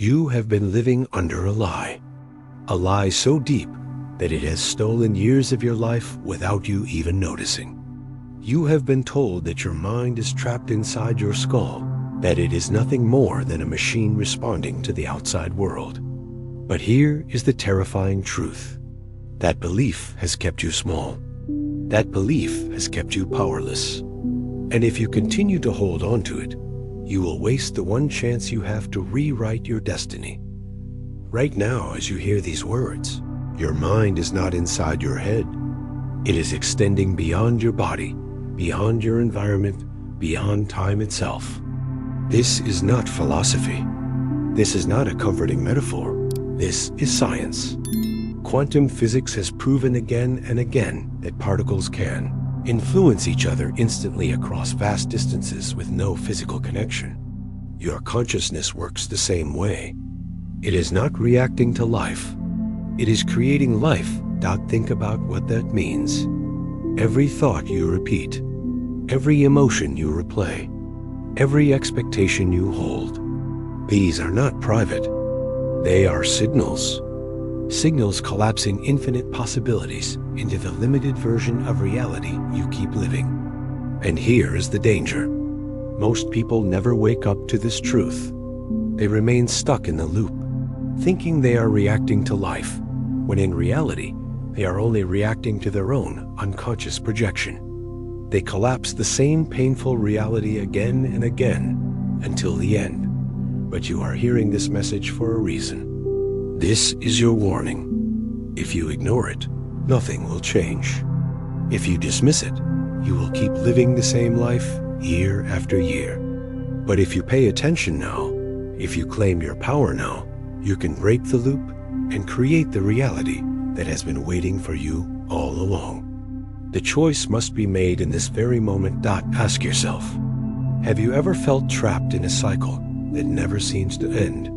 You have been living under a lie so deep that it has stolen years of your life without you even noticing. You have been told that your mind is trapped inside your skull, that it is nothing more than a machine responding to the outside world. But here is the terrifying truth. That belief has kept you small. That belief has kept you powerless. And if you continue to hold on to it, you will waste the one chance you have to rewrite your destiny. Right now, as you hear these words, your mind is not inside your head. It is extending beyond your body, beyond your environment, beyond time itself. This is not philosophy. This is not a comforting metaphor. This is science. Quantum physics has proven again and again that particles can influence each other instantly across vast distances with no physical connection. Your consciousness works the same way. It is not reacting to life. It is creating life. Think about what that means. Every thought you repeat, every emotion you replay, every expectation you hold, these are not private. They are signals. Signals collapsing infinite possibilities into the limited version of reality you keep living. And here is the danger. Most people never wake up to this truth. They remain stuck in the loop, thinking they are reacting to life, when in reality, they are only reacting to their own unconscious projection. They collapse the same painful reality again and again until the end. But you are hearing this message for a reason. This is your warning. If you ignore it, nothing will change. If you dismiss it, you will keep living the same life year after year. But if you pay attention now, if you claim your power now, you can break the loop and create the reality that has been waiting for you all along. The choice must be made in this very moment. Ask yourself, have you ever felt trapped in a cycle that never seems to end?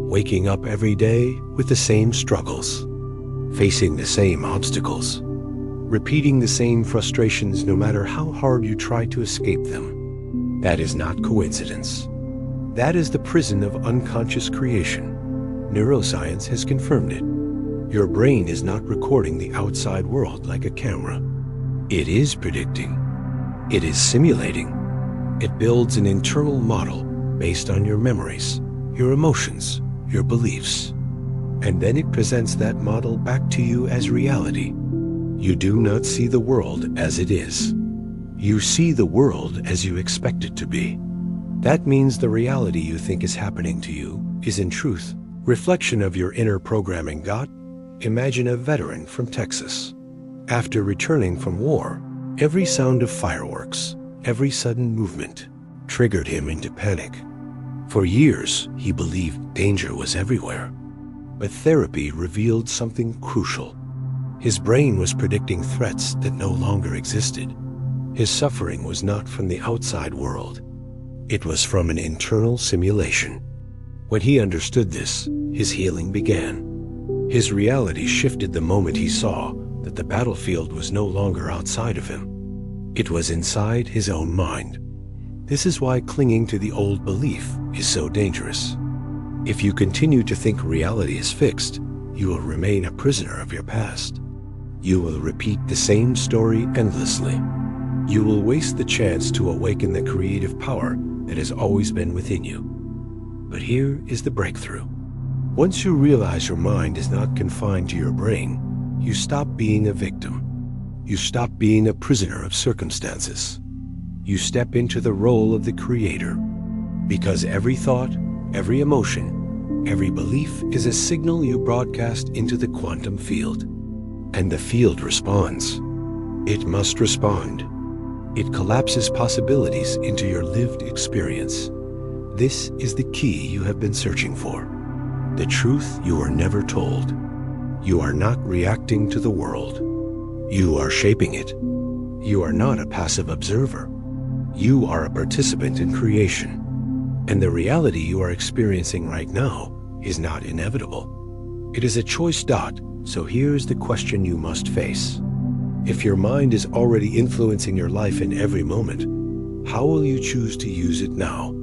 Waking up every day with the same struggles, facing the same obstacles, repeating the same frustrations no matter how hard you try to escape them. That is not coincidence. That is the prison of unconscious creation. Neuroscience has confirmed it. Your brain is not recording the outside world like a camera. It is predicting. It is simulating. It builds an internal model based on your memories, your emotions, your beliefs. And then it presents that model back to you as reality. You do not see the world as it is. You see the world as you expect it to be. That means the reality you think is happening to you is in truth reflection of your inner programming. Imagine a veteran from Texas. After returning from war, every sound of fireworks, every sudden movement, triggered him into panic. For years, he believed danger was everywhere. But therapy revealed something crucial. His brain was predicting threats that no longer existed. His suffering was not from the outside world. It was from an internal simulation. When he understood this, his healing began. His reality shifted the moment he saw that the battlefield was no longer outside of him. It was inside his own mind. This is why clinging to the old belief is so dangerous. If you continue to think reality is fixed, you will remain a prisoner of your past. You will repeat the same story endlessly. You will waste the chance to awaken the creative power that has always been within you. But here is the breakthrough. Once you realize your mind is not confined to your brain, you stop being a victim. You stop being a prisoner of circumstances. You step into the role of the creator. Because every thought, every emotion, every belief is a signal you broadcast into the quantum field. And the field responds. It must respond. It collapses possibilities into your lived experience. This is the key you have been searching for. The truth you were never told. You are not reacting to the world. You are shaping it. You are not a passive observer. You are a participant in creation. And the reality you are experiencing right now is not inevitable. It is a choice. So here's the question you must face. If your mind is already influencing your life in every moment, how will you choose to use it now?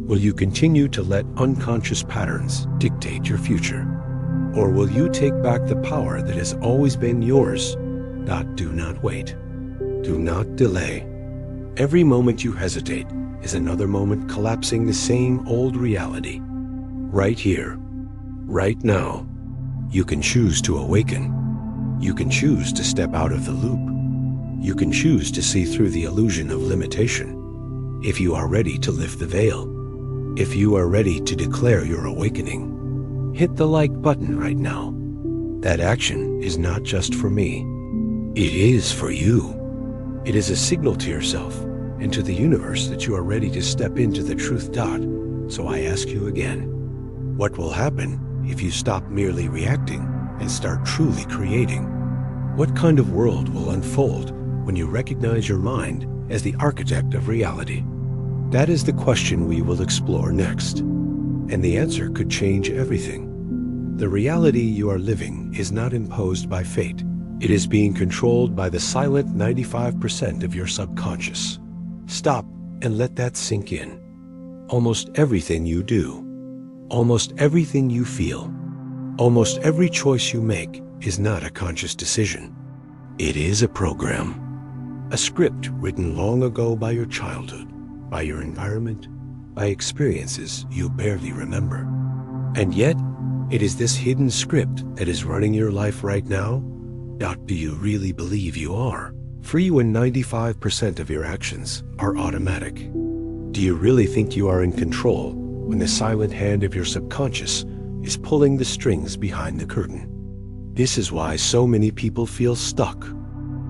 Will you continue to let unconscious patterns dictate your future? Or will you take back the power that has always been yours? Do not wait. Do not delay. Every moment you hesitate is another moment collapsing the same old reality. Right here, right now. You can choose to awaken. You can choose to step out of the loop. You can choose to see through the illusion of limitation. If you are ready to lift the veil, if you are ready to declare your awakening, hit the like button right now. That action is not just for me. It is for you. It is a signal to yourself and to the universe that you are ready to step into the truth. So I ask you again, what will happen if you stop merely reacting and start truly creating? What kind of world will unfold when you recognize your mind as the architect of reality? That is the question we will explore next. And the answer could change everything. The reality you are living is not imposed by fate. It is being controlled by the silent 95% of your subconscious. Stop and let that sink in. Almost everything you do, almost everything you feel, almost every choice you make is not a conscious decision. It is a program, a script written long ago by your childhood, by your environment, by experiences you barely remember. And yet, it is this hidden script that is running your life right now. Do you really believe you are free when 95% of your actions are automatic? Do you really think you are in control when the silent hand of your subconscious is pulling the strings behind the curtain? This is why so many people feel stuck.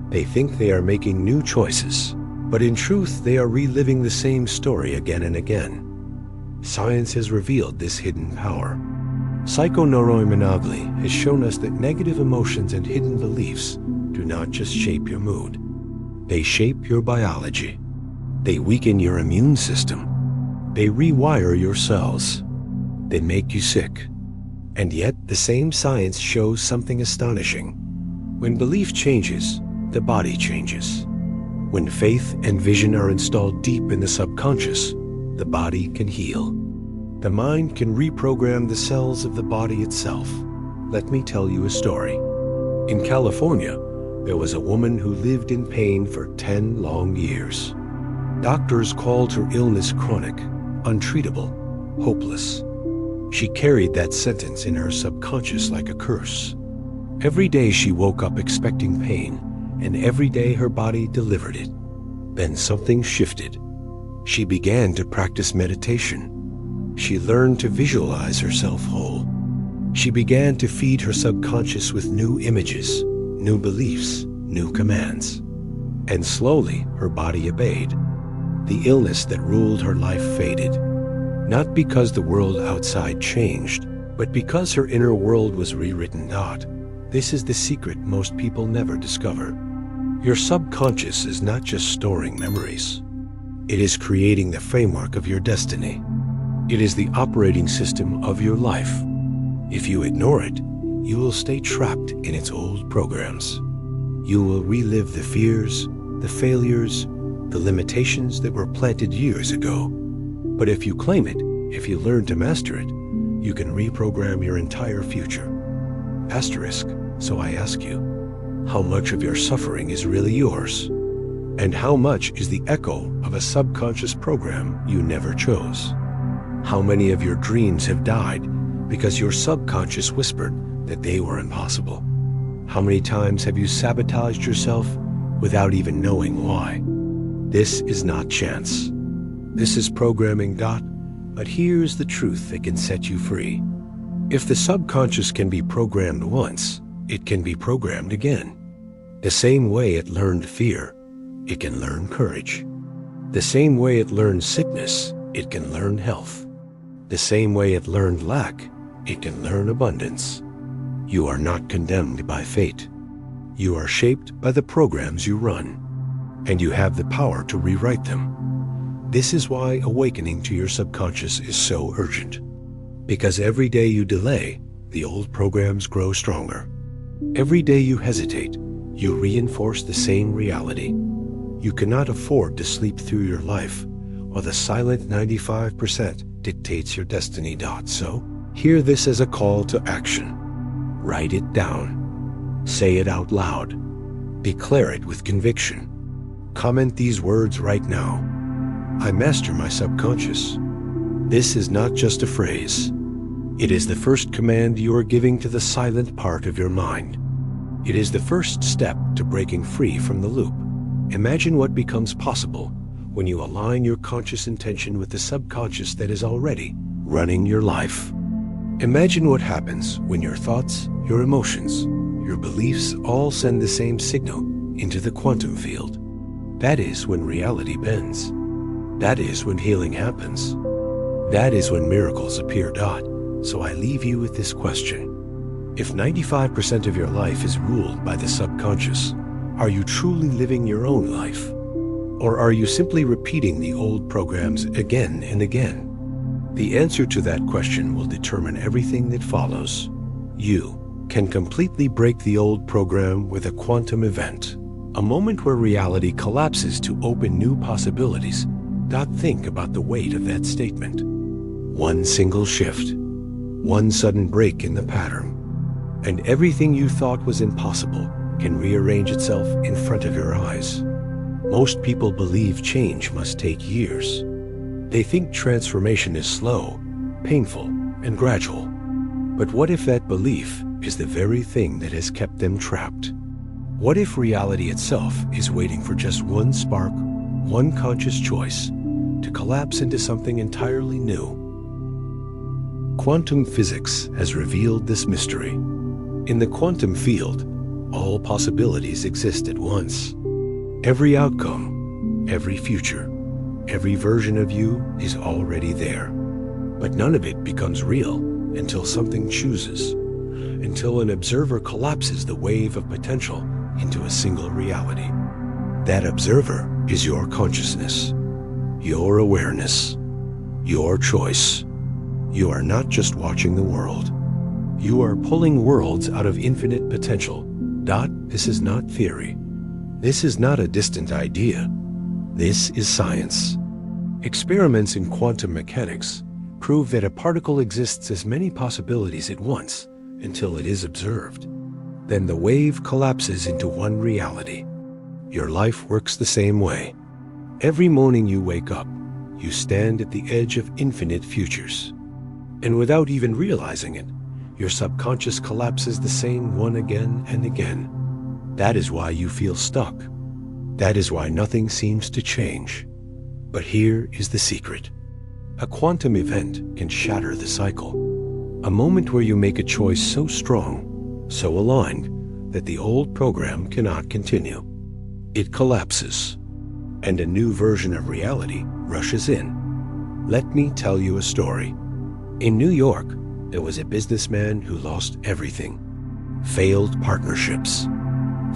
They think they are making new choices, but in truth they are reliving the same story again and again. Science has revealed this hidden power. Psychoneuroimmunology has shown us that negative emotions and hidden beliefs do not just shape your mood. They shape your biology. They weaken your immune system. They rewire your cells. They make you sick. And yet the same science shows something astonishing. When belief changes, the body changes. When faith and vision are installed deep in the subconscious, the body can heal. The mind can reprogram the cells of the body itself. Let me tell you a story. In California, there was a woman who lived in pain for 10 long years. Doctors called her illness chronic, untreatable, hopeless. She carried that sentence in her subconscious like a curse. Every day she woke up expecting pain, and every day her body delivered it. Then something shifted. She began to practice meditation. She learned to visualize herself whole. She began to feed her subconscious with new images, new beliefs, new commands. And slowly her body obeyed. The illness that ruled her life faded. Not because the world outside changed, but because her inner world was rewritten. This is the secret most people never discover. Your subconscious is not just storing memories. It is creating the framework of your destiny. It is the operating system of your life. If you ignore it, you will stay trapped in its old programs. You will relive the fears, the failures, the limitations that were planted years ago. But if you claim it, if you learn to master it, you can reprogram your entire future. Asterisk, so I ask you, how much of your suffering is really yours? And how much is the echo of a subconscious program you never chose? How many of your dreams have died because your subconscious whispered that they were impossible? How many times have you sabotaged yourself without even knowing why? This is not chance. This is programming. But here's the truth that can set you free. If the subconscious can be programmed once, it can be programmed again. The same way it learned fear, it can learn courage. The same way it learned sickness, it can learn health. The same way it learned lack, it can learn abundance. You are not condemned by fate. You are shaped by the programs you run, and you have the power to rewrite them. This is why awakening to your subconscious is so urgent. Because every day you delay, the old programs grow stronger. Every day you hesitate, you reinforce the same reality. You cannot afford to sleep through your life while the silent 95% dictates your destiny. So, hear this as a call to action. Write it down. Say it out loud. Declare it with conviction. Comment these words right now. I master my subconscious. This is not just a phrase. It is the first command you are giving to the silent part of your mind. It is the first step to breaking free from the loop. Imagine what becomes possible when you align your conscious intention with the subconscious that is already running your life. Imagine what happens when your thoughts, your emotions, your beliefs all send the same signal into the quantum field. That is when reality bends. That is when healing happens. That is when miracles appear. So I leave you with this question. If 95% of your life is ruled by the subconscious, are you truly living your own life? Or are you simply repeating the old programs again and again? The answer to that question will determine everything that follows. You can completely break the old program with a quantum event, a moment where reality collapses to open new possibilities. Think about the weight of that statement. One single shift, one sudden break in the pattern, and everything you thought was impossible can rearrange itself in front of your eyes. Most people believe change must take years. They think transformation is slow, painful, and gradual. But what if that belief is the very thing that has kept them trapped? What if reality itself is waiting for just one spark, one conscious choice, to collapse into something entirely new? Quantum physics has revealed this mystery. In the quantum field, all possibilities exist at once. Every outcome, every future, every version of you is already there. But none of it becomes real until something chooses, until an observer collapses the wave of potential into a single reality. That observer is your consciousness, your awareness, your choice. You are not just watching the world. You are pulling worlds out of infinite potential. This is not theory. This is not a distant idea. This is science. Experiments in quantum mechanics prove that a particle exists as many possibilities at once until it is observed. Then the wave collapses into one reality. Your life works the same way. Every morning you wake up, you stand at the edge of infinite futures. And without even realizing it, your subconscious collapses the same one again and again. That is why you feel stuck. That is why nothing seems to change. But here is the secret. A quantum event can shatter the cycle. A moment where you make a choice so strong, so aligned, that the old program cannot continue. It collapses, and a new version of reality rushes in. Let me tell you a story. In New York, there was a businessman who lost everything. Failed partnerships,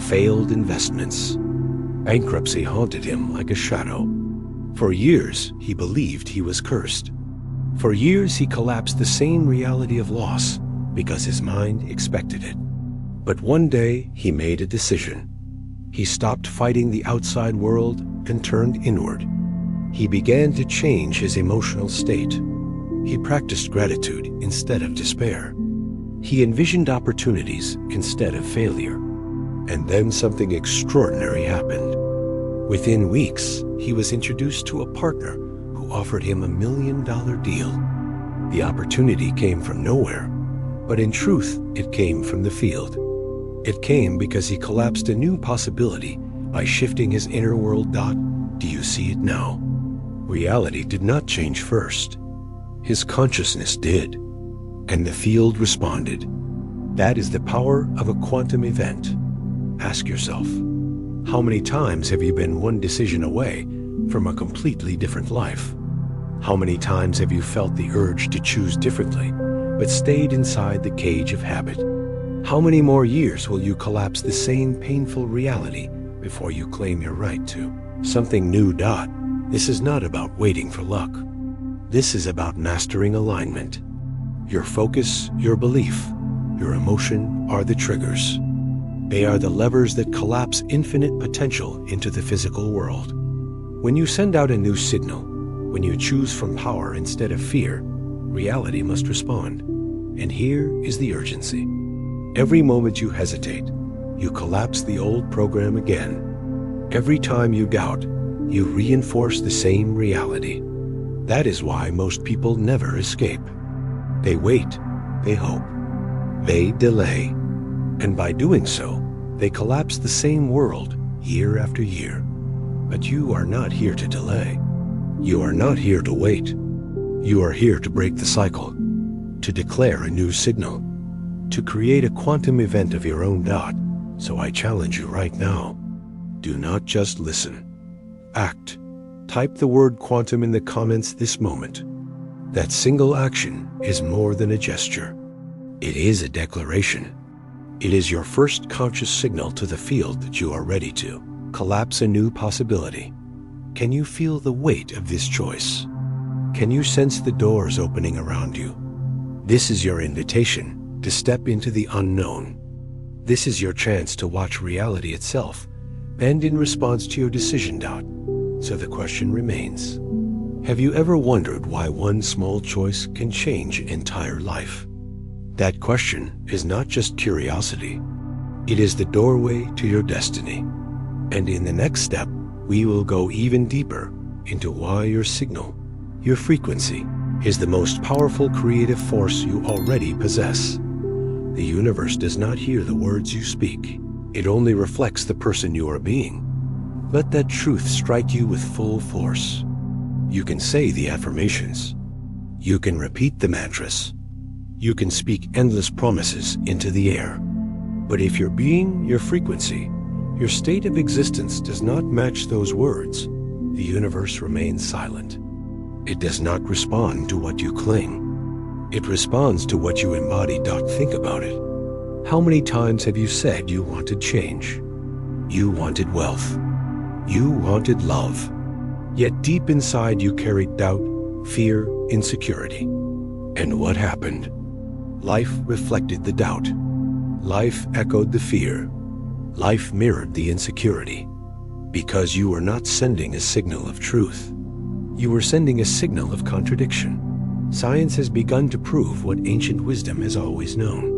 failed investments. Bankruptcy haunted him like a shadow. For years, he believed he was cursed. For years, he collapsed the same reality of loss because his mind expected it. But one day, he made a decision. He stopped fighting the outside world and turned inward. He began to change his emotional state. He practiced gratitude instead of despair. He envisioned opportunities instead of failure. And then something extraordinary happened. Within weeks, he was introduced to a partner who offered him $1 million deal. The opportunity came from nowhere, but in truth, it came from the field. It came because he collapsed a new possibility by shifting his inner world. Do you see it now? Reality did not change first. His consciousness did, and the field responded. That is the power of a quantum event. Ask yourself, how many times have you been one decision away from a completely different life? How many times have you felt the urge to choose differently, but stayed inside the cage of habit? How many more years will you collapse the same painful reality before you claim your right to something new? This is not about waiting for luck. This is about mastering alignment. Your focus, your belief, your emotion are the triggers. They are the levers that collapse infinite potential into the physical world. When you send out a new signal, When you choose from power instead of fear, reality must respond. And here is the urgency. Every moment you hesitate, you collapse the old program again. Every time you doubt, you reinforce the same reality. That is why most people never escape. They wait, they hope, they delay. And by doing so, they collapse the same world year after year. But you are not here to delay. You are not here to wait. You are here to break the cycle, to declare a new signal, to create a quantum event of your own dot. So I challenge you right now. Do not just listen. Act. Type the word quantum in the comments this moment. That single action is more than a gesture. It is a declaration. It is your first conscious signal to the field that you are ready to collapse a new possibility. Can you feel the weight of this choice? Can you sense the doors opening around you? This is your invitation to step into the unknown. This is your chance to watch reality itself bend in response to your decision dot. So the question remains, have you ever wondered why one small choice can change an entire life? That question is not just curiosity. It is the doorway to your destiny. And in the next step, we will go even deeper into why your signal, your frequency, is the most powerful creative force you already possess. The universe does not hear the words you speak. It only reflects the person you are being. Let that truth strike you with full force. You can say the affirmations. You can repeat the mantras. You can speak endless promises into the air. But if your being, your frequency, your state of existence does not match those words, the universe remains silent. It does not respond to what you cling. It responds to what you embody. Think about it. How many times have you said you wanted change? You wanted wealth. You wanted love. Yet deep inside you carried doubt, fear, insecurity. And what happened? Life reflected the doubt. Life echoed the fear. Life mirrored the insecurity. Because you were not sending a signal of truth. You were sending a signal of contradiction. Science has begun to prove what ancient wisdom has always known.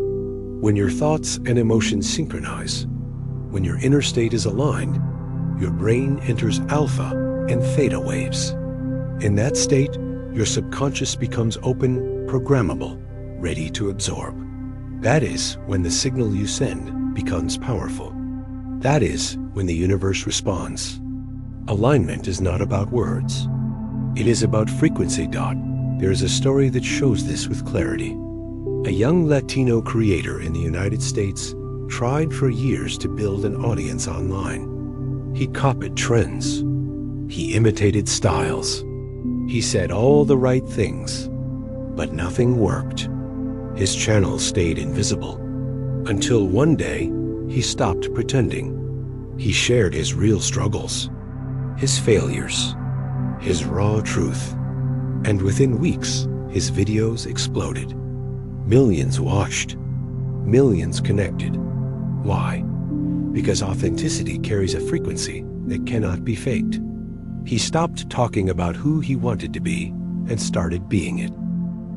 When your thoughts and emotions synchronize, when your inner state is aligned, your brain enters alpha and theta waves. In that state, your subconscious becomes open, programmable, ready to absorb. That is when the signal you send becomes powerful. That is when the universe responds. Alignment is not about words. It is about frequency. There is a story that shows this with clarity. A young Latino creator in the United States tried for years to build an audience online. He copied trends. He imitated styles. He said all the right things, but nothing worked. His channel stayed invisible until one day he stopped pretending. He shared his real struggles, his failures, his raw truth. And within weeks, his videos exploded. Millions watched. Millions connected. Why? Because authenticity carries a frequency that cannot be faked. He stopped talking about who he wanted to be and started being it.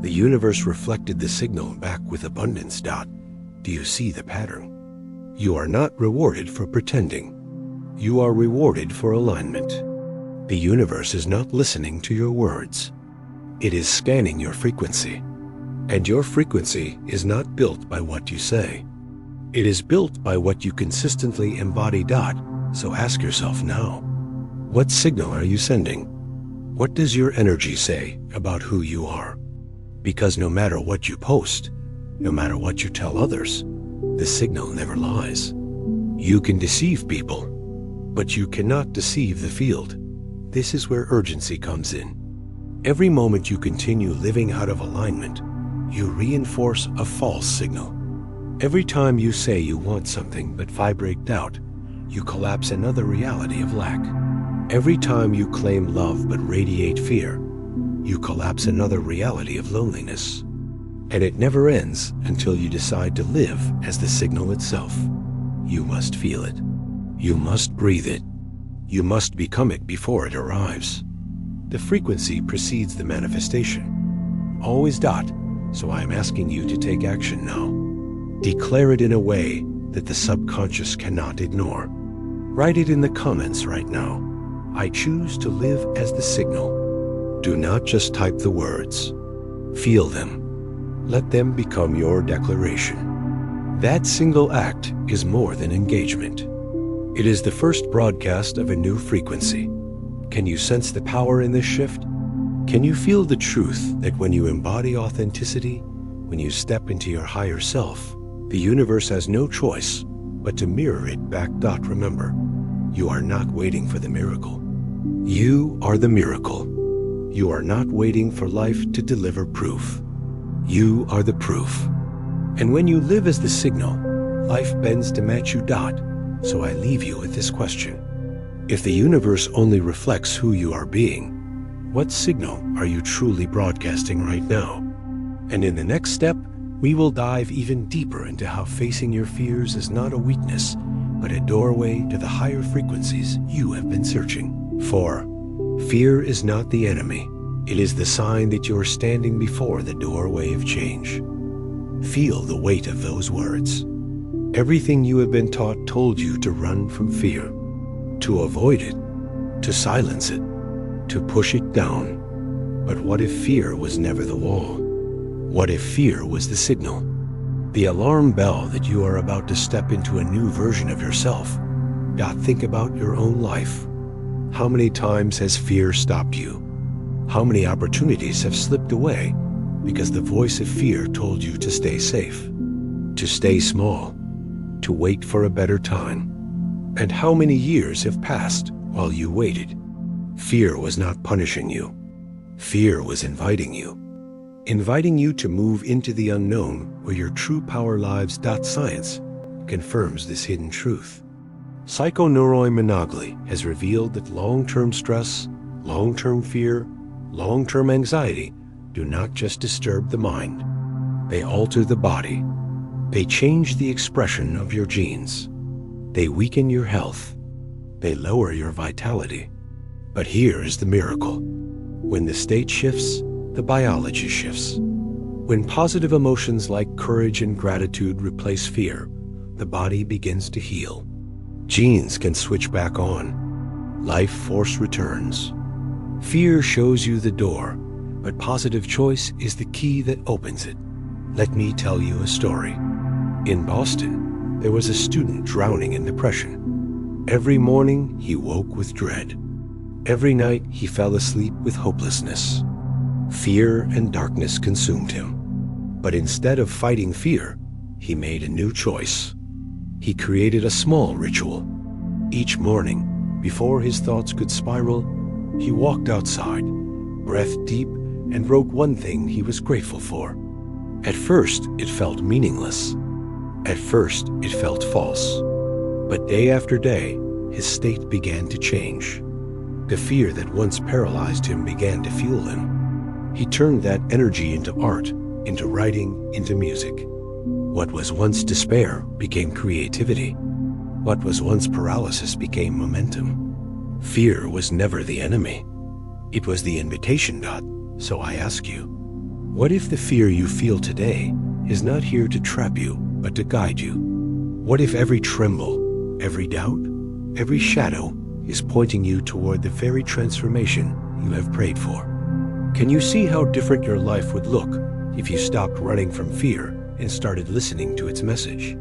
The universe reflected the signal back with abundance. Do you see the pattern? You are not rewarded for pretending. You are rewarded for alignment. The universe is not listening to your words. It is scanning your frequency. And your frequency is not built by what you say. It is built by what you consistently embody. So ask yourself now, what signal are you sending? What does your energy say about who you are? Because no matter what you post, no matter what you tell others, the signal never lies. You can deceive people, but you cannot deceive the field. This is where urgency comes in. Every moment you continue living out of alignment, you reinforce a false signal. Every time you say you want something but vibrate doubt, you collapse another reality of lack. Every time you claim love but radiate fear, you collapse another reality of loneliness. And it never ends until you decide to live as the signal itself. You must feel it. You must breathe it. You must become it before it arrives. The frequency precedes the manifestation. Always dot, so I am asking you to take action now. Declare it in a way that the subconscious cannot ignore. Write it in the comments right now. I choose to live as the signal. Do not just type the words. Feel them. Let them become your declaration. That single act is more than engagement. It is the first broadcast of a new frequency. Can you sense the power in this shift? Can you feel the truth that when you embody authenticity, when you step into your higher self, the universe has no choice but to mirror it back. Remember, you are not waiting for the miracle. You are the miracle. You are not waiting for life to deliver proof. You are the proof. And when you live as the signal, life bends to match you. So I leave you with this question. If the universe only reflects who you are being, what signal are you truly broadcasting right now? And in the next step, we will dive even deeper into how facing your fears is not a weakness, but a doorway to the higher frequencies you have been searching for. Fear is not the enemy. It is the sign that you are standing before the doorway of change. Feel the weight of those words. Everything you have been taught told you to run from fear, to avoid it, to silence it, to push it down. But what if fear was never the wall? What if fear was the signal? The alarm bell that you are about to step into a new version of yourself. Think about your own life. How many times has fear stopped you? How many opportunities have slipped away because the voice of fear told you to stay safe, to stay small, to wait for a better time? And how many years have passed while you waited? Fear was not punishing you. Fear was inviting you to move into the unknown where your true power lives. Science confirms this hidden truth. Psychoneuroimmunology has revealed that long-term stress, long-term fear, long-term anxiety do not just disturb the mind. They alter the body. They change the expression of your genes. They weaken your health. They lower your vitality. But here is the miracle. When the state shifts, the biology shifts. When positive emotions like courage and gratitude replace fear, the body begins to heal. Genes can switch back on. Life force returns. Fear shows you the door, but positive choice is the key that opens it. Let me tell you a story. In Boston, there was a student drowning in depression. Every morning, he woke with dread. Every night, he fell asleep with hopelessness. Fear and darkness consumed him. But instead of fighting fear, he made a new choice. He created a small ritual. Each morning, before his thoughts could spiral, he walked outside, breathed deep, and wrote one thing he was grateful for. At first, it felt meaningless. At first, it felt false. But day after day, his state began to change. The fear that once paralyzed him began to fuel him. He turned that energy into art, into writing, into music. What was once despair became creativity. What was once paralysis became momentum. Fear was never the enemy. It was the invitation. So I ask you, what if the fear you feel today is not here to trap you, but to guide you? What if every tremble, every doubt, every shadow is pointing you toward the very transformation you have prayed for? Can you see how different your life would look if you stopped running from fear and started listening to its message?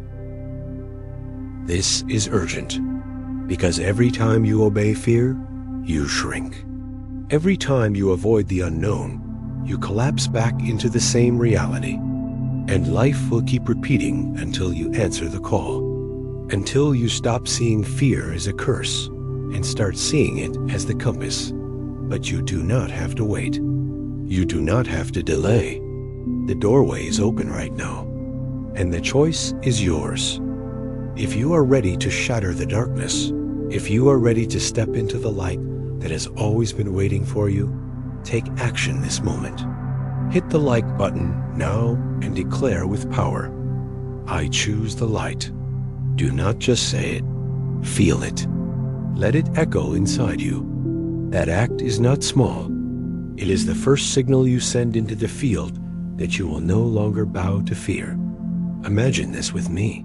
This is urgent, because every time you obey fear, you shrink. Every time you avoid the unknown, you collapse back into the same reality. And life will keep repeating until you answer the call, until you stop seeing fear as a curse and start seeing it as the compass. But you do not have to wait. You do not have to delay. The doorway is open right now, and the choice is yours. If you are ready to shatter the darkness, if you are ready to step into the light that has always been waiting for you, take action this moment. Hit the like button now and declare with power, I choose the light. Do not just say it, feel it. Let it echo inside you. That act is not small, It is the first signal you send into the field that you will no longer bow to fear. Imagine this with me.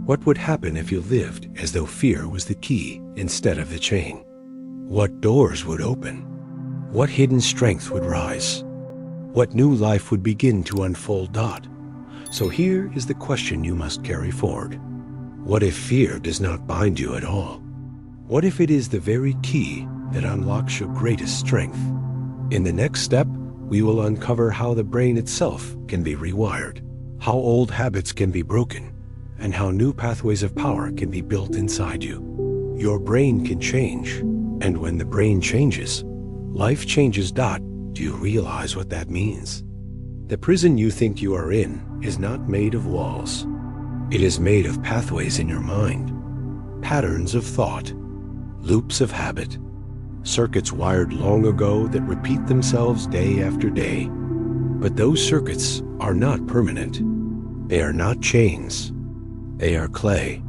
What would happen if you lived as though fear was the key instead of the chain? What doors would open? What hidden strength would rise? What new life would begin to unfold? So here is the question you must carry forward. What if fear does not bind you at all? What if it is the very key that unlocks your greatest strength? In the next step, we will uncover how the brain itself can be rewired, how old habits can be broken, and how new pathways of power can be built inside you. Your brain can change, and when the brain changes, life changes. Do you realize what that means? The prison you think you are in is not made of walls. It is made of pathways in your mind, patterns of thought, loops of habit, circuits wired long ago that repeat themselves day after day. But those circuits are not permanent. They are not chains. They are clay.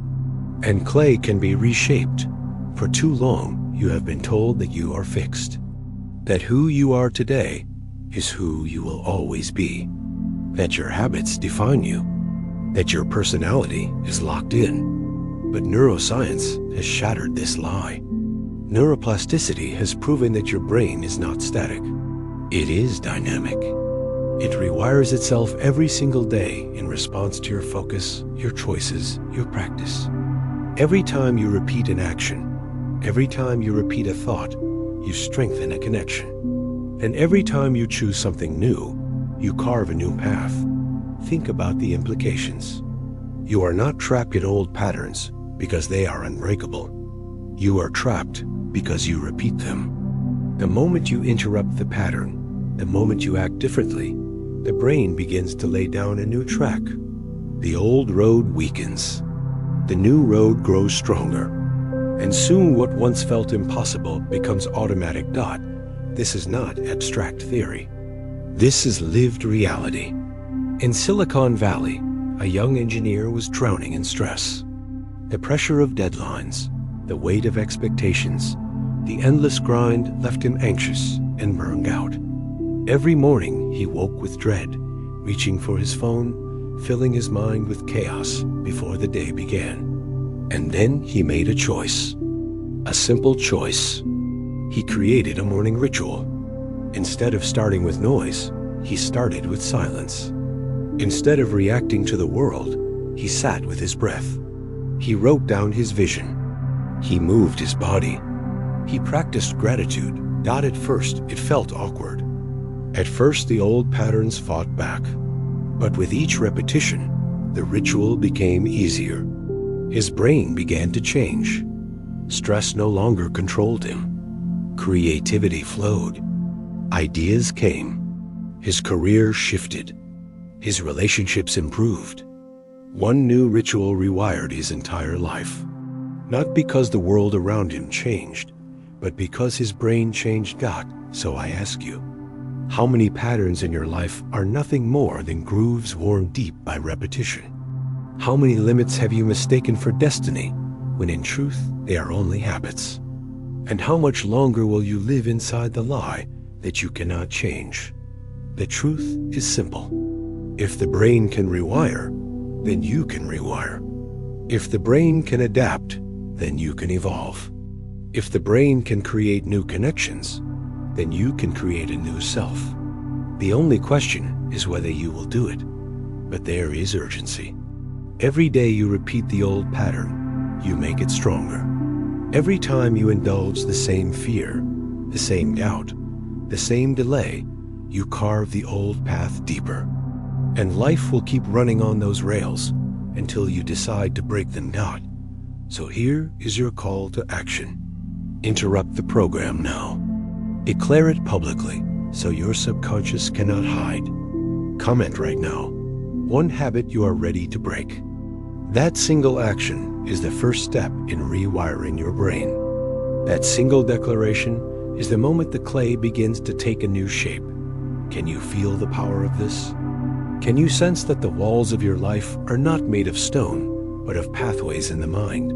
And clay can be reshaped. For too long, you have been told that you are fixed, that who you are today is who you will always be, that your habits define you, that your personality is locked in. But neuroscience has shattered this lie. Neuroplasticity has proven that your brain is not static. It is dynamic. It rewires itself every single day in response to your focus, your choices, your practice. Every time you repeat an action, every time you repeat a thought, you strengthen a connection. And every time you choose something new, you carve a new path. Think about the implications. You are not trapped in old patterns because they are unbreakable. You are trapped because you repeat them. The moment you interrupt the pattern, the moment you act differently, the brain begins to lay down a new track. The old road weakens. The new road grows stronger. And soon what once felt impossible becomes automatic. This is not abstract theory. This is lived reality. In Silicon Valley, a young engineer was drowning in stress. The pressure of deadlines, the weight of expectations, the endless grind left him anxious and burned out. Every morning he woke with dread, reaching for his phone, filling his mind with chaos before the day began. And then he made a choice. A simple choice. He created a morning ritual. Instead of starting with noise, he started with silence. Instead of reacting to the world, he sat with his breath. He wrote down his vision. He moved his body. He practiced gratitude. At first, it felt awkward. At first, the old patterns fought back. But with each repetition, the ritual became easier. His brain began to change. Stress no longer controlled him. Creativity flowed. Ideas came. His career shifted. His relationships improved. One new ritual rewired his entire life. Not because the world around him changed, but because his brain changed. So I ask you, how many patterns in your life are nothing more than grooves worn deep by repetition? How many limits have you mistaken for destiny, when in truth they are only habits? And how much longer will you live inside the lie that you cannot change? The truth is simple. If the brain can rewire, then you can rewire. If the brain can adapt, then you can evolve. If the brain can create new connections, then you can create a new self. The only question is whether you will do it. But there is urgency. Every day you repeat the old pattern, you make it stronger. Every time you indulge the same fear, the same doubt, the same delay, you carve the old path deeper. And life will keep running on those rails until you decide to break them down. So here is your call to action. Interrupt the program now. Declare it publicly so your subconscious cannot hide. Comment right now. One habit you are ready to break. That single action is the first step in rewiring your brain. That single declaration is the moment the clay begins to take a new shape. Can you feel the power of this? Can you sense that the walls of your life are not made of stone, but of pathways in the mind?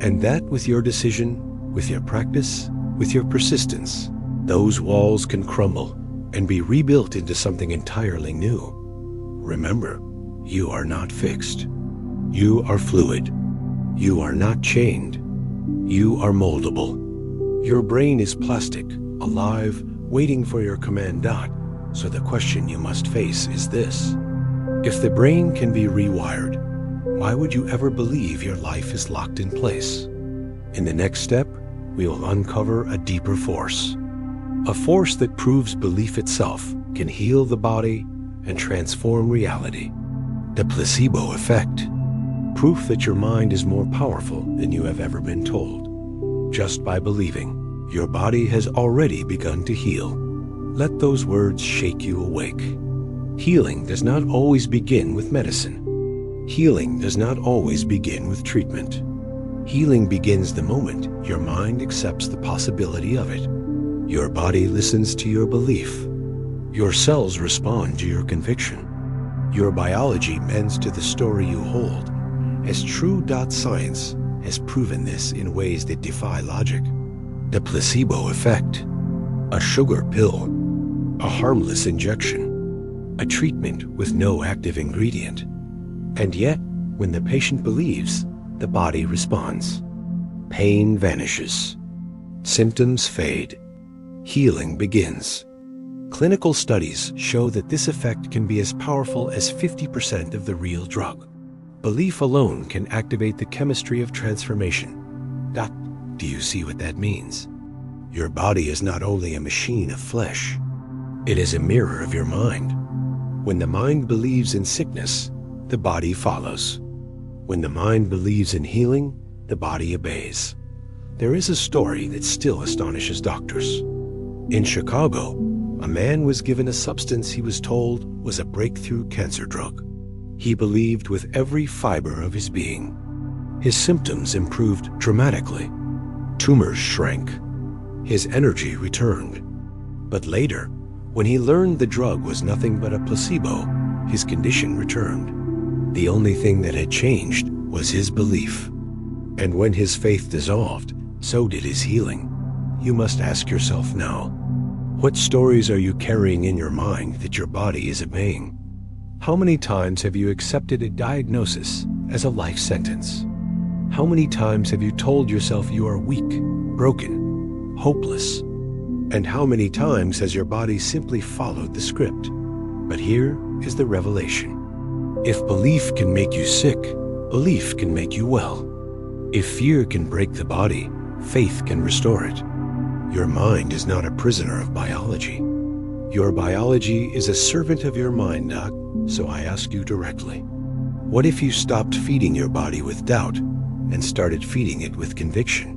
And that with your decision, with your practice, with your persistence, Those walls can crumble and be rebuilt into something entirely new. Remember, you are not fixed. You are fluid. You are not chained. You are moldable. Your brain is plastic, alive, waiting for your command dot. So the question you must face is this: if the brain can be rewired, why would you ever believe your life is locked in place? In the next step, we will uncover a deeper force. A force that proves belief itself can heal the body and transform reality. The placebo effect. Proof that your mind is more powerful than you have ever been told. Just by believing, your body has already begun to heal. Let those words shake you awake. Healing does not always begin with medicine. Healing does not always begin with treatment. Healing begins the moment your mind accepts the possibility of it. Your body listens to your belief. Your cells respond to your conviction. Your biology bends to the story you hold. As true science has proven this in ways that defy logic. The placebo effect. A sugar pill. A harmless injection. A treatment with no active ingredient. And yet, when the patient believes, the body responds. Pain vanishes. Symptoms fade. Healing begins. Clinical studies show that this effect can be as powerful as 50% of the real drug. Belief alone can activate the chemistry of transformation. Do you see what that means? Your body is not only a machine of flesh, it is a mirror of your mind. When the mind believes in sickness, the body follows. When the mind believes in healing, the body obeys. There is a story that still astonishes doctors. In Chicago, a man was given a substance he was told was a breakthrough cancer drug. He believed with every fiber of his being. His symptoms improved dramatically. Tumors shrank. His energy returned. But later, when he learned the drug was nothing but a placebo, his condition returned. The only thing that had changed was his belief. And when his faith dissolved, so did his healing. You must ask yourself now, what stories are you carrying in your mind that your body is obeying? How many times have you accepted a diagnosis as a life sentence? How many times have you told yourself you are weak, broken, hopeless? And how many times has your body simply followed the script? But here is the revelation. If belief can make you sick, belief can make you well. If fear can break the body, faith can restore it. Your mind is not a prisoner of biology. Your biology is a servant of your mind, Doc. So I ask you directly, what if you stopped feeding your body with doubt and started feeding it with conviction?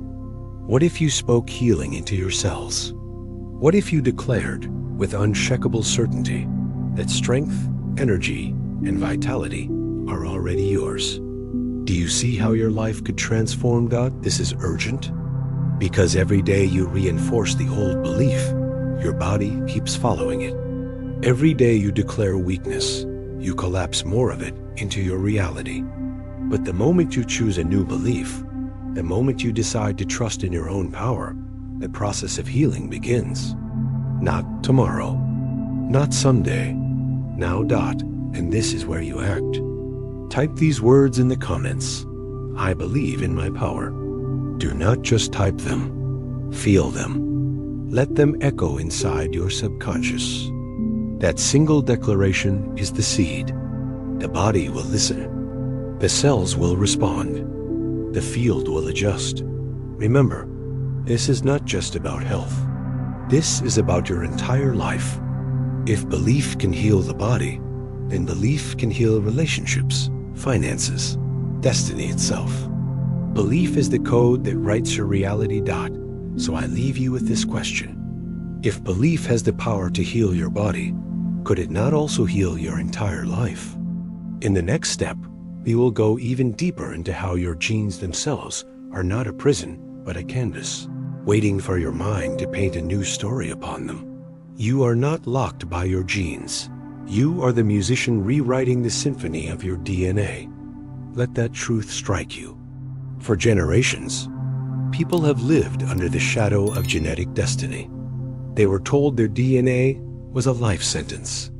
What if you spoke healing into your cells? What if you declared with unshakable certainty that strength, energy, and vitality are already yours? Do you see how your life could transform, God? This is urgent. Because every day you reinforce the old belief, your body keeps following it. Every day you declare weakness, you collapse more of it into your reality. But the moment you choose a new belief, the moment you decide to trust in your own power, the process of healing begins. Not tomorrow, not someday, now. And this is where you act. Type these words in the comments. I believe in my power. Do not just type them. Feel them. Let them echo inside your subconscious. That single declaration is the seed. The body will listen. The cells will respond. The field will adjust. Remember, this is not just about health. This is about your entire life. If belief can heal the body, then belief can heal relationships, finances, destiny itself. Belief is the code that writes your reality. So I leave you with this question. If belief has the power to heal your body, could it not also heal your entire life? In the next step, we will go even deeper into how your genes themselves are not a prison, but a canvas, waiting for your mind to paint a new story upon them. You are not locked by your genes. You are the musician rewriting the symphony of your DNA. Let that truth strike you. For generations, people have lived under the shadow of genetic destiny. They were told their DNA was a life sentence,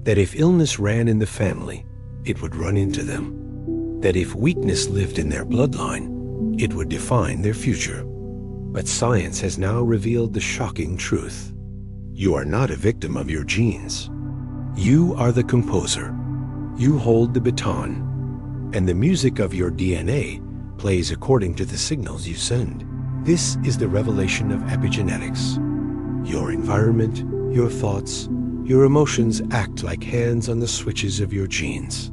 that if illness ran in the family, it would run into them, that if weakness lived in their bloodline, it would define their future. But science has now revealed the shocking truth. You are not a victim of your genes. You are the composer. You hold the baton, and the music of your DNA plays according to the signals you send. This is the revelation of epigenetics. Your environment, your thoughts, your emotions act like hands on the switches of your genes.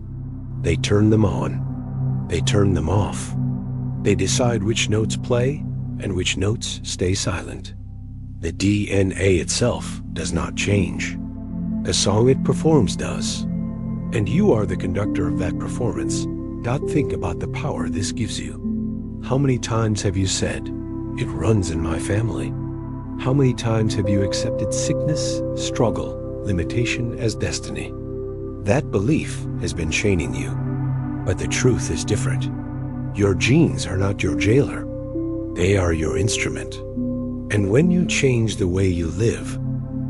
They turn them on. They turn them off. They decide which notes play and which notes stay silent. The DNA itself does not change. The song it performs does. And you are the conductor of that performance. Think about the power this gives you. How many times have you said, "It runs in my family"? How many times have you accepted sickness, struggle, limitation as destiny? That belief has been chaining you. But the truth is different. Your genes are not your jailer. They are your instrument. And when you change the way you live,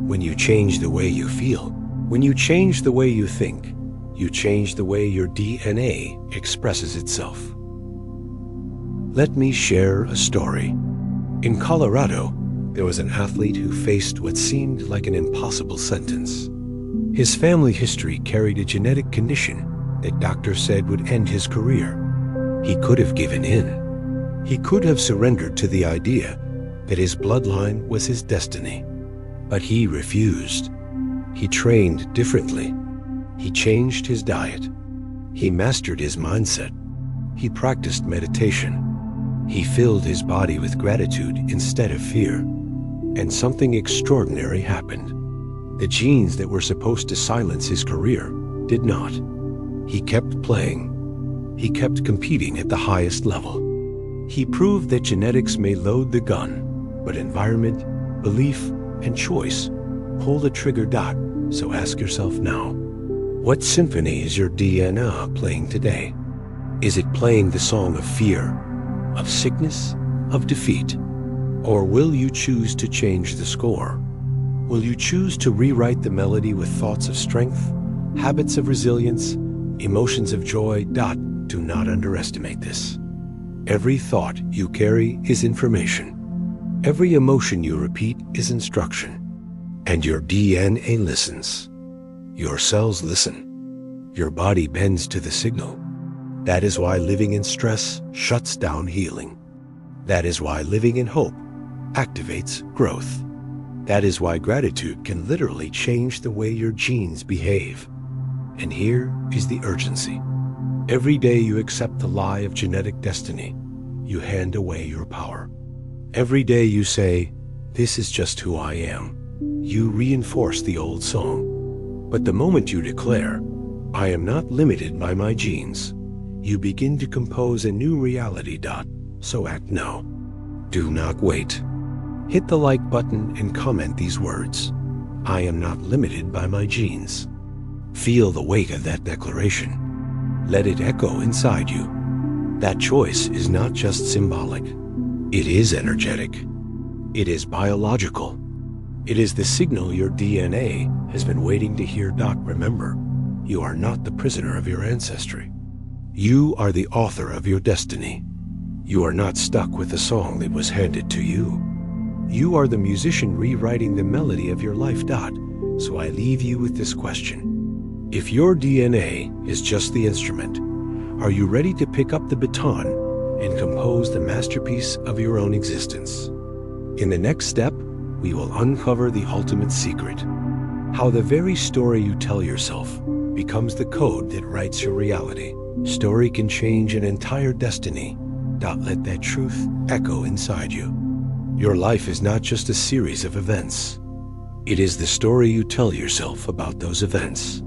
when you change the way you feel, when you change the way you think, you change the way your DNA expresses itself. Let me share a story. In Colorado, there was an athlete who faced what seemed like an impossible sentence. His family history carried a genetic condition that doctors said would end his career. He could have given in. He could have surrendered to the idea that his bloodline was his destiny. But he refused. He trained differently. He changed his diet. He mastered his mindset. He practiced meditation. He filled his body with gratitude instead of fear. And something extraordinary happened. The genes that were supposed to silence his career did not. He kept playing. He kept competing at the highest level. He proved that genetics may load the gun, but environment, belief, and choice hold the trigger. So ask yourself now, what symphony is your DNA playing today? Is it playing the song of fear, of sickness, of defeat? Or will you choose to change the score? Will you choose to rewrite the melody with thoughts of strength, habits of resilience, emotions of joy? Do not underestimate this. Every thought you carry is information. Every emotion you repeat is instruction. And your DNA listens. Your cells listen. Your body bends to the signal. That is why living in stress shuts down healing. That is why living in hope activates growth. That is why gratitude can literally change the way your genes behave. And here is the urgency. Every day you accept the lie of genetic destiny, you hand away your power. Every day you say, "This is just who I am," you reinforce the old song. But the moment you declare, "I am not limited by my genes," you begin to compose a new reality. So act now. Do not wait. Hit the like button and comment these words. I am not limited by my genes. Feel the weight of that declaration. Let it echo inside you. That choice is not just symbolic. It is energetic. It is biological. It is the signal your DNA has been waiting to hear. Remember, you are not the prisoner of your ancestry. You are the author of your destiny. You are not stuck with the song that was handed to you. You are the musician rewriting the melody of your life. So I leave you with this question. If your DNA is just the instrument, are you ready to pick up the baton and compose the masterpiece of your own existence? In the next step, we will uncover the ultimate secret, how the very story you tell yourself becomes the code that writes your reality. Story can change an entire destiny. Let that truth echo inside you. Your life is not just a series of events. It is the story you tell yourself about those events.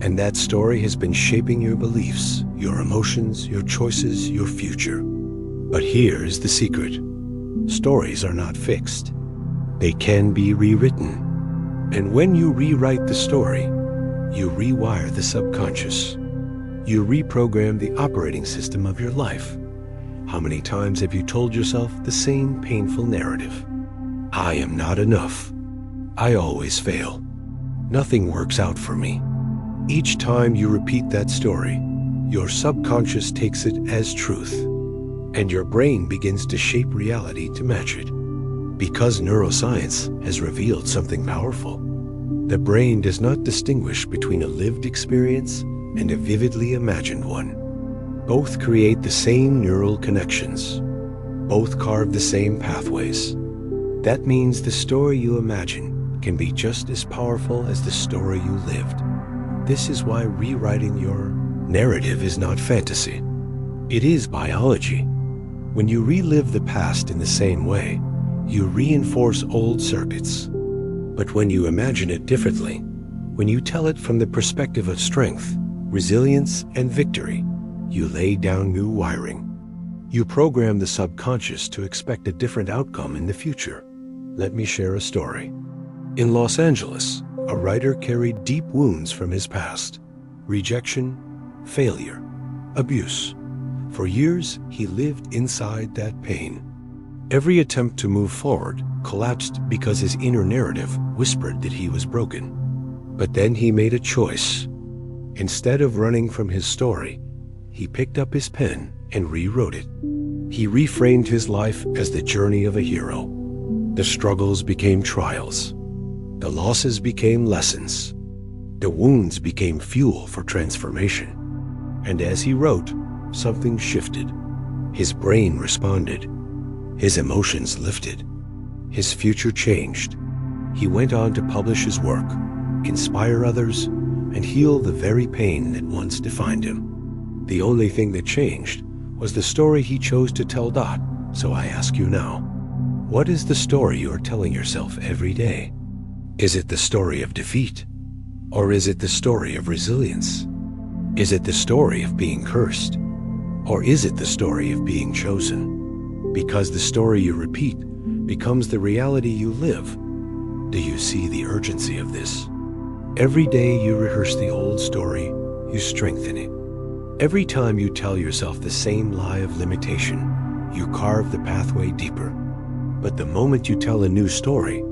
And that story has been shaping your beliefs, your emotions, your choices, your future. But here is the secret. Stories are not fixed. They can be rewritten. And when you rewrite the story, you rewire the subconscious. You reprogram the operating system of your life. How many times have you told yourself the same painful narrative? I am not enough. I always fail. Nothing works out for me. Each time you repeat that story, your subconscious takes it as truth, and your brain begins to shape reality to match it. Because neuroscience has revealed something powerful. The brain does not distinguish between a lived experience and a vividly imagined one. Both create the same neural connections. Both carve the same pathways. That means the story you imagine can be just as powerful as the story you lived. This is why rewriting your narrative is not fantasy. It is biology. When you relive the past in the same way, you reinforce old circuits. But when you imagine it differently, when you tell it from the perspective of strength, resilience, and victory, you lay down new wiring. You program the subconscious to expect a different outcome in the future. Let me share a story. In Los Angeles, a writer carried deep wounds from his past: rejection, failure, abuse. For years, he lived inside that pain. Every attempt to move forward collapsed because his inner narrative whispered that he was broken. But then he made a choice. Instead of running from his story, he picked up his pen and rewrote it. He reframed his life as the journey of a hero. The struggles became trials. The losses became lessons. The wounds became fuel for transformation. And as he wrote, something shifted. His brain responded. His emotions lifted. His future changed. He went on to publish his work, inspire others, and heal the very pain that once defined him. The only thing that changed was the story he chose to tell. So I ask you now, what is the story you are telling yourself every day? Is it the story of defeat? Or is it the story of resilience? Is it the story of being cursed? Or is it the story of being chosen? Because the story you repeat becomes the reality you live. Do you see the urgency of this? Every day you rehearse the old story, you strengthen it. Every time you tell yourself the same lie of limitation, you carve the pathway deeper. But the moment you tell a new story,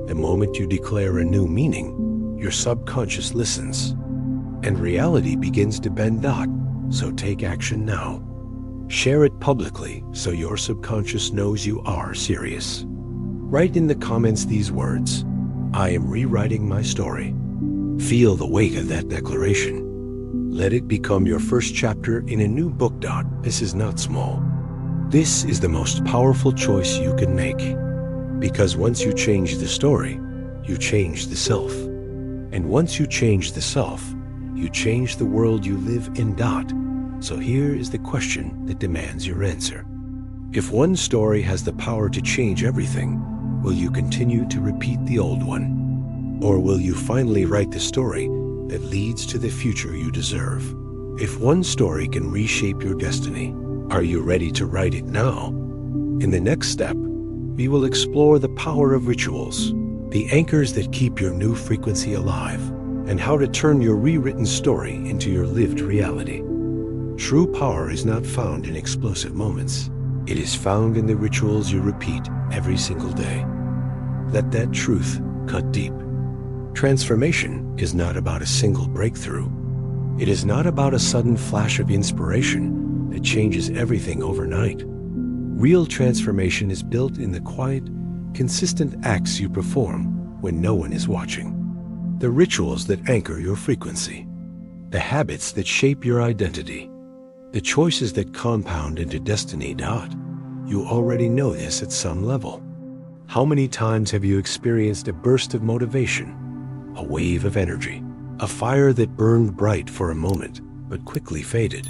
the moment you declare a new meaning, your subconscious listens. And reality begins to bend. So take action now. Share it publicly so your subconscious knows you are serious. Write in the comments these words: I am rewriting my story. Feel the weight of that declaration. Let it become your first chapter in a new book. This is not small. This is the most powerful choice you can make. Because once you change the story, you change the self. And once you change the self, you change the world you live in. So here is the question that demands your answer. If one story has the power to change everything, will you continue to repeat the old one? Or will you finally write the story that leads to the future you deserve? If one story can reshape your destiny, are you ready to write it now? In the next step, we will explore the power of rituals, the anchors that keep your new frequency alive, and how to turn your rewritten story into your lived reality. True power is not found in explosive moments. It is found in the rituals you repeat every single day. Let that truth cut deep. Transformation is not about a single breakthrough. It is not about a sudden flash of inspiration that changes everything overnight. Real transformation is built in the quiet, consistent acts you perform when no one is watching. The rituals that anchor your frequency. The habits that shape your identity. The choices that compound into destiny. You already know this at some level. How many times have you experienced a burst of motivation, a wave of energy, a fire that burned bright for a moment but quickly faded?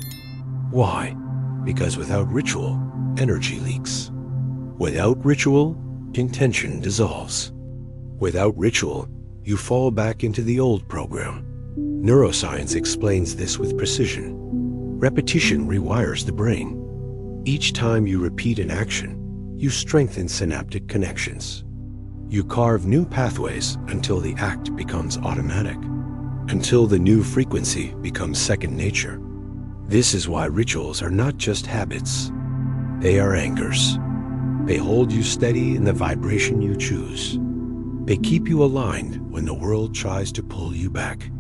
Why? Because without ritual, energy leaks. Without ritual, intention dissolves. Without ritual, you fall back into the old program. Neuroscience explains this with precision. Repetition rewires the brain. Each time you repeat an action, you strengthen synaptic connections. You carve new pathways until the act becomes automatic, until the new frequency becomes second nature. This is why rituals are not just habits. They are anchors. They hold you steady in the vibration you choose. They keep you aligned when the world tries to pull you back.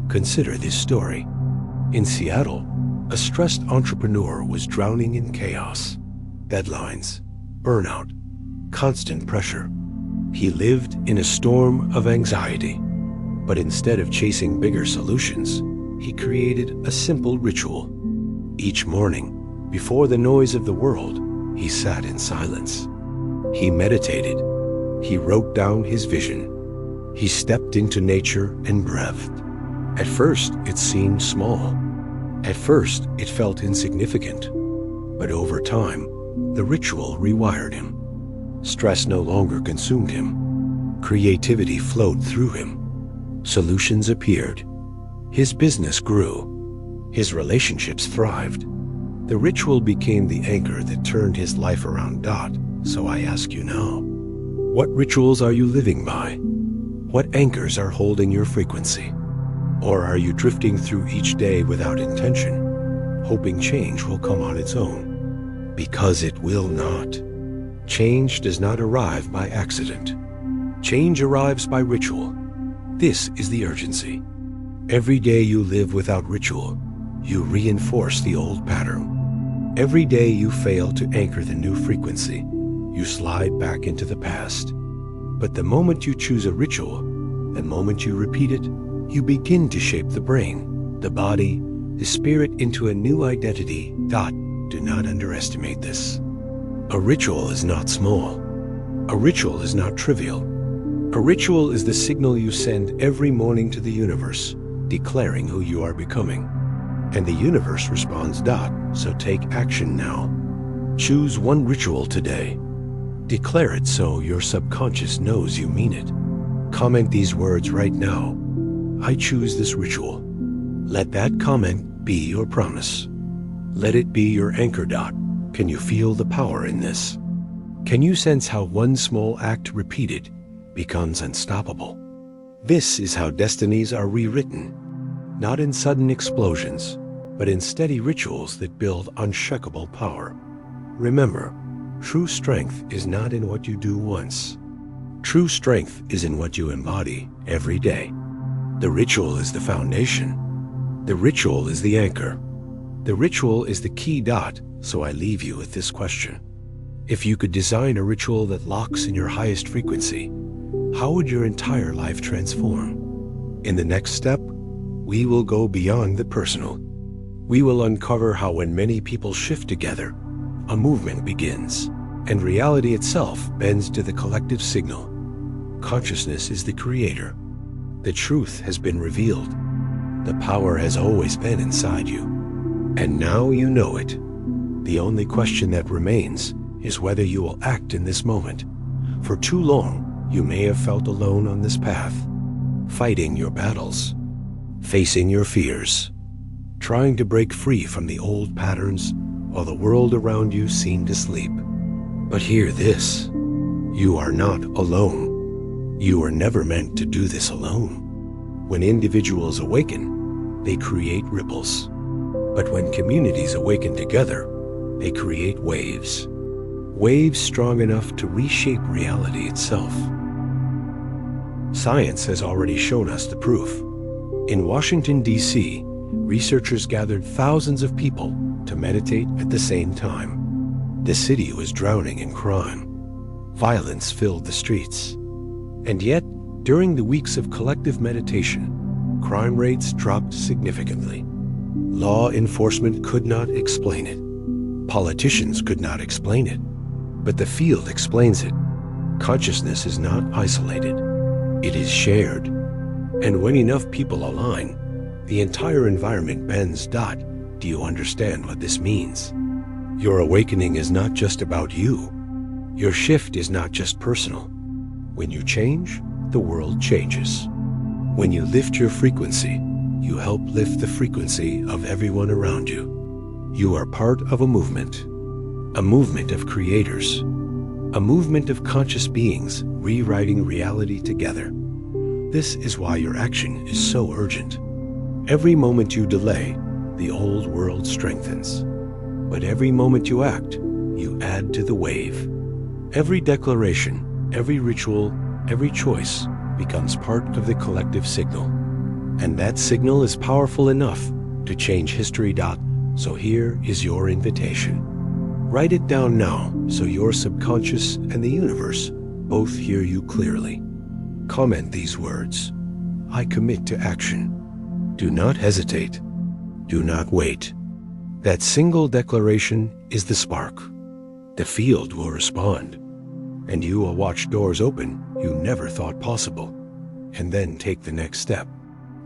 Consider this story. In Seattle, a stressed entrepreneur was drowning in chaos. Deadlines, burnout, constant pressure. He lived in a storm of anxiety. But instead of chasing bigger solutions, he created a simple ritual. Each morning, before the noise of the world, he sat in silence. He meditated. He wrote down his vision. He stepped into nature and breathed. At first, it seemed small. At first, it felt insignificant. But over time, the ritual rewired him. Stress no longer consumed him. Creativity flowed through him. Solutions appeared. His business grew. His relationships thrived. The ritual became the anchor that turned his life around. So I ask you now, what rituals are you living by? What anchors are holding your frequency? Or are you drifting through each day without intention, hoping change will come on its own? Because it will not. Change does not arrive by accident. Change arrives by ritual. This is the urgency. Every day you live without ritual, you reinforce the old pattern. Every day you fail to anchor the new frequency, you slide back into the past. But the moment you choose a ritual, the moment you repeat it, you begin to shape the brain, the body, the spirit into a new identity. Do not underestimate this. A ritual is not small. A ritual is not trivial. A ritual is the signal you send every morning to the universe, declaring who you are becoming. And the universe responds. So take action now. Choose one ritual today. Declare it so your subconscious knows you mean it. Comment these words right now. I choose this ritual. Let that comment be your promise. Let it be your anchor. Can you feel the power in this? Can you sense how one small act repeated becomes unstoppable? This is how destinies are rewritten, not in sudden explosions, but in steady rituals that build unshakable power. Remember, true strength is not in what you do once. True strength is in what you embody every day. The ritual is the foundation. The ritual is the anchor. The ritual is the key. So I leave you with this question. If you could design a ritual that locks in your highest frequency, how would your entire life transform? In the next step, we will go beyond the personal. We will uncover how when many people shift together, a movement begins, and reality itself bends to the collective signal. Consciousness is the creator. The truth has been revealed. The power has always been inside you. And now you know it. The only question that remains is whether you will act in this moment. For too long, you may have felt alone on this path, fighting your battles, facing your fears, trying to break free from the old patterns while the world around you seemed asleep. But hear this, you are not alone. You were never meant to do this alone. When individuals awaken, they create ripples. But when communities awaken together, they create waves. Waves strong enough to reshape reality itself. Science has already shown us the proof. In Washington, D.C., researchers gathered thousands of people to meditate at the same time. The city was drowning in crime. Violence filled the streets. And yet, during the weeks of collective meditation, crime rates dropped significantly. Law enforcement could not explain it. Politicians could not explain it. But the field explains it. Consciousness is not isolated. It is shared. And when enough people align, the entire environment bends. Do you understand what this means? Your awakening is not just about you. Your shift is not just personal. When you change, the world changes. When you lift your frequency, you help lift the frequency of everyone around you. You are part of a movement of creators, a movement of conscious beings rewriting reality together. This is why your action is so urgent. Every moment you delay, the old world strengthens. But every moment you act, you add to the wave. Every declaration, every ritual, Every choice becomes part of the collective signal. And that signal is powerful enough to change history. So here is your invitation. Write it down now so your subconscious and the universe both hear you clearly. Comment these words. I commit to action. Do not hesitate. Do not wait. That single declaration is the spark. The field will respond, and you will watch doors open you never thought possible, and then take the next step.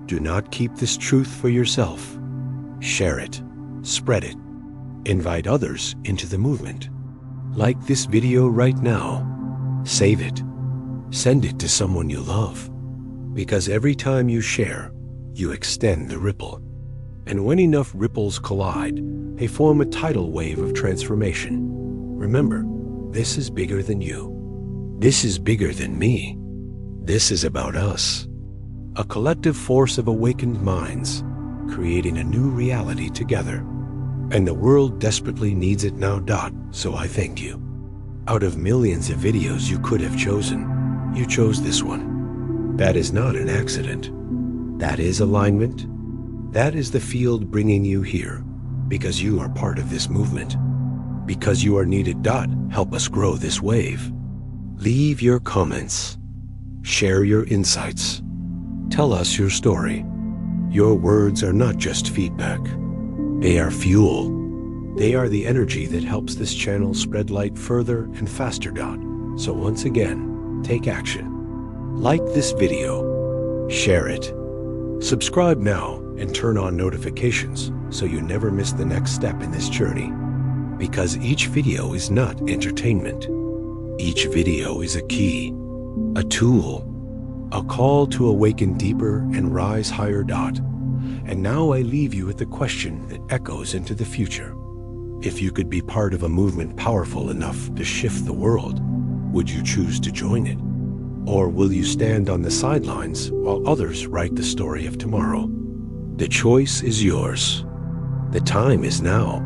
Do not keep this truth for yourself. Share it, spread it, invite others into the movement. Like this video right now. Save it. Send it to someone you love. Because every time you share, you extend the ripple. And when enough ripples collide, they form a tidal wave of transformation. Remember, this is bigger than you. This is bigger than me. This is about us. A collective force of awakened minds, creating a new reality together. And the world desperately needs it now. So I thank you. Out of millions of videos you could have chosen, you chose this one. That is not an accident. That is alignment. That is the field bringing you here, because you are part of this movement. Because you are needed. Help us grow this wave. Leave your comments. Share your insights. Tell us your story. Your words are not just feedback. They are fuel. They are the energy that helps this channel spread light further and faster. So once again, take action. Like this video. Share it. Subscribe now and turn on notifications so you never miss the next step in this journey. Because each video is not entertainment. Each video is a key, a tool, a call to awaken deeper and rise higher. And now I leave you with the question that echoes into the future. If you could be part of a movement powerful enough to shift the world, would you choose to join it? Or will you stand on the sidelines while others write the story of tomorrow? The choice is yours. The time is now.